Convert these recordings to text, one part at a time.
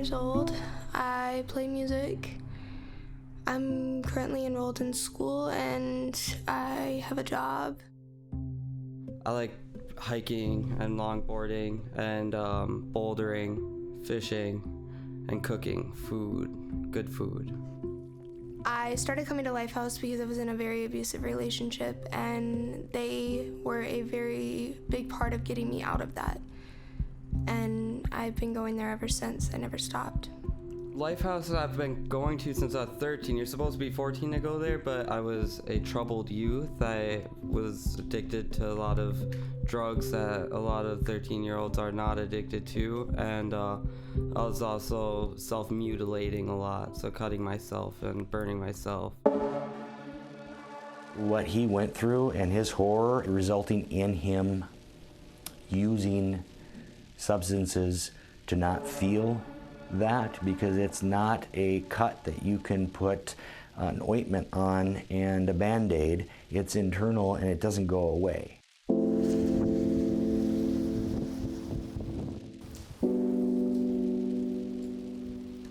years old. I play music. I'm currently enrolled in school and I have a job. I like hiking and longboarding and bouldering, fishing, and cooking food, good food. I started coming to Lifehouse because I was in a very abusive relationship, and they were a very big part of getting me out of that. And I've been going there ever since. I never stopped. Lifehouse I've been going to since I was 13. You're supposed to be 14 to go there, but I was a troubled youth. I was addicted to a lot of drugs that a lot of 13-year-olds are not addicted to, and I was also self-mutilating a lot, so cutting myself and burning myself. What he went through and his horror resulting in him using substances to not feel that, because it's not a cut that you can put an ointment on and a Band-Aid. It's internal and it doesn't go away.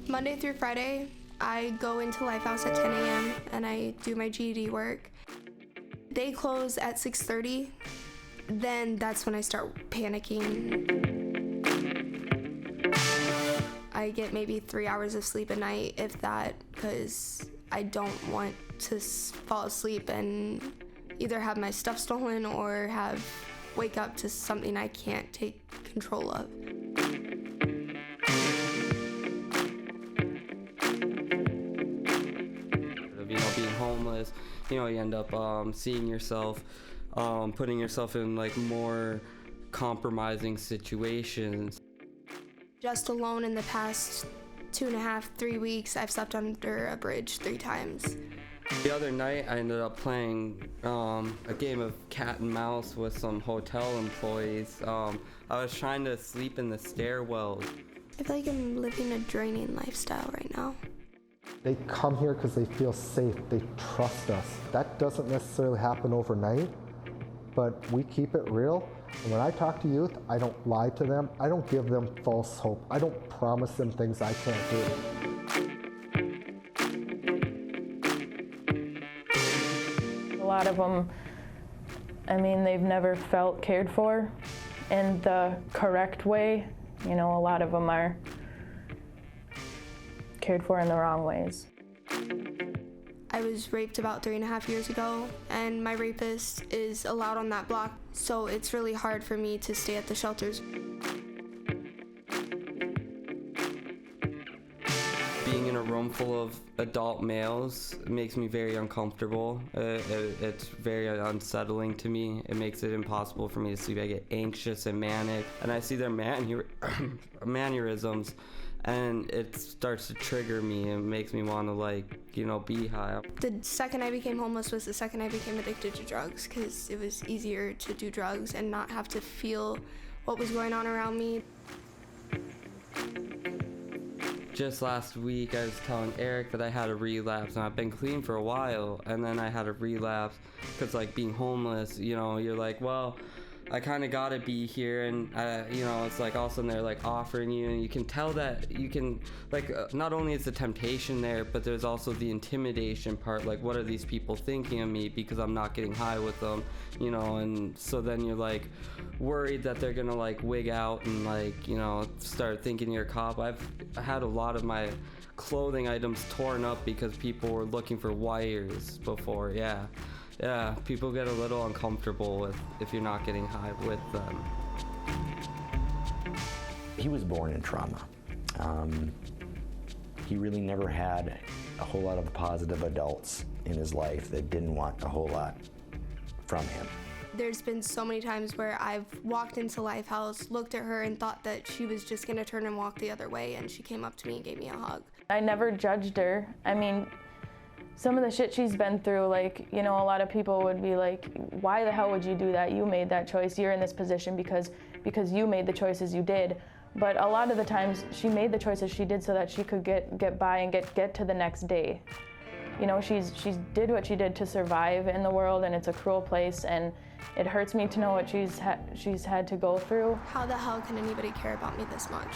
Monday through Friday, I go into Lifehouse at 10 a.m. and I do my GED work. They close at 6:30. Then that's when I start panicking. I get maybe 3 hours of sleep a night, if that, because I don't want to fall asleep and either have my stuff stolen or wake up to something I can't take control of. Being homeless, you end up seeing yourself, putting yourself in like more compromising situations. Just alone in the past 2.5, 3 weeks, I've slept under a bridge 3 times. The other night, I ended up playing a game of cat and mouse with some hotel employees. I was trying to sleep in the stairwells. I feel like I'm living a draining lifestyle right now. They come here because they feel safe, they trust us. That doesn't necessarily happen overnight, but we keep it real. And when I talk to youth, I don't lie to them. I don't give them false hope. I don't promise them things I can't do. A lot of them, they've never felt cared for in the correct way. A lot of them are cared for in the wrong ways. I was raped about 3.5 years ago, and my rapist is allowed on that block, so it's really hard for me to stay at the shelters. Being in a room full of adult males makes me very uncomfortable. It's very unsettling to me. It makes it impossible for me to sleep. I get anxious and manic, and I see their mannerisms, and it starts to trigger me and makes me want to be high. The second I became homeless was the second I became addicted to drugs, because it was easier to do drugs and not have to feel what was going on around me. Just last week I was telling Eric that I had a relapse, and I've been clean for a while, and then I had a relapse because being homeless, you're like, well, I kind of gotta be here, and it's like all of a sudden they're offering you, and you can tell that you can not only is the temptation there, but there's also the intimidation part. What are these people thinking of me because I'm not getting high with them, and so then you're worried that they're gonna wig out and start thinking you're a cop. I've had a lot of my clothing items torn up because people were looking for wires before. Yeah, people get a little uncomfortable if you're not getting high with them. He was born in trauma. He really never had a whole lot of positive adults in his life that didn't want a whole lot from him. There's been so many times where I've walked into Lifehouse, looked at her, and thought that she was just gonna turn and walk the other way, and she came up to me and gave me a hug. I never judged her. Some of the shit she's been through, a lot of people would be like, why the hell would you do that? You made that choice. You're in this position because you made the choices you did. But a lot of the times she made the choices she did so that she could get by and get to the next day. you know, she's did what she did to survive in the world, and it's a cruel place, and it hurts me to know what she's had to go through. How the hell can anybody care about me this much?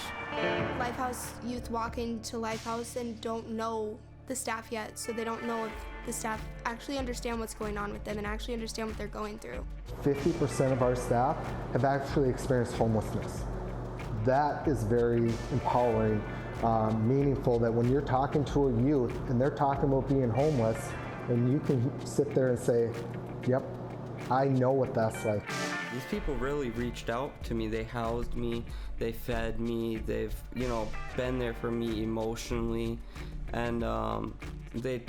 Lifehouse youth walk into Lifehouse and don't know the staff yet, so they don't know if the staff actually understand what's going on with them and actually understand what they're going through. 50% of our staff have actually experienced homelessness. That is very empowering, meaningful, that when you're talking to a youth and they're talking about being homeless, and you can sit there and say, yep, I know what that's like. These people really reached out to me. They housed me, they fed me, they've, you know, been there for me emotionally, and they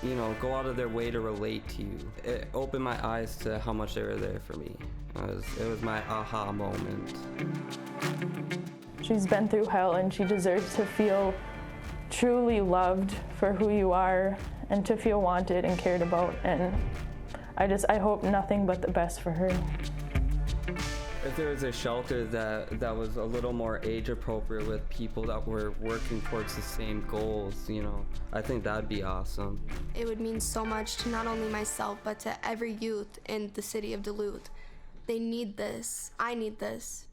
you know, go out of their way to relate to you. It opened my eyes to how much they were there for me. It was my aha moment. She's been through hell, and she deserves to feel truly loved for who you are, and to feel wanted and cared about, and I hope nothing but the best for her. If there was a shelter that was a little more age appropriate with people that were working towards the same goals, you know, I think that'd be awesome. It would mean so much to not only myself, but to every youth in the city of Duluth. They need this. I need this.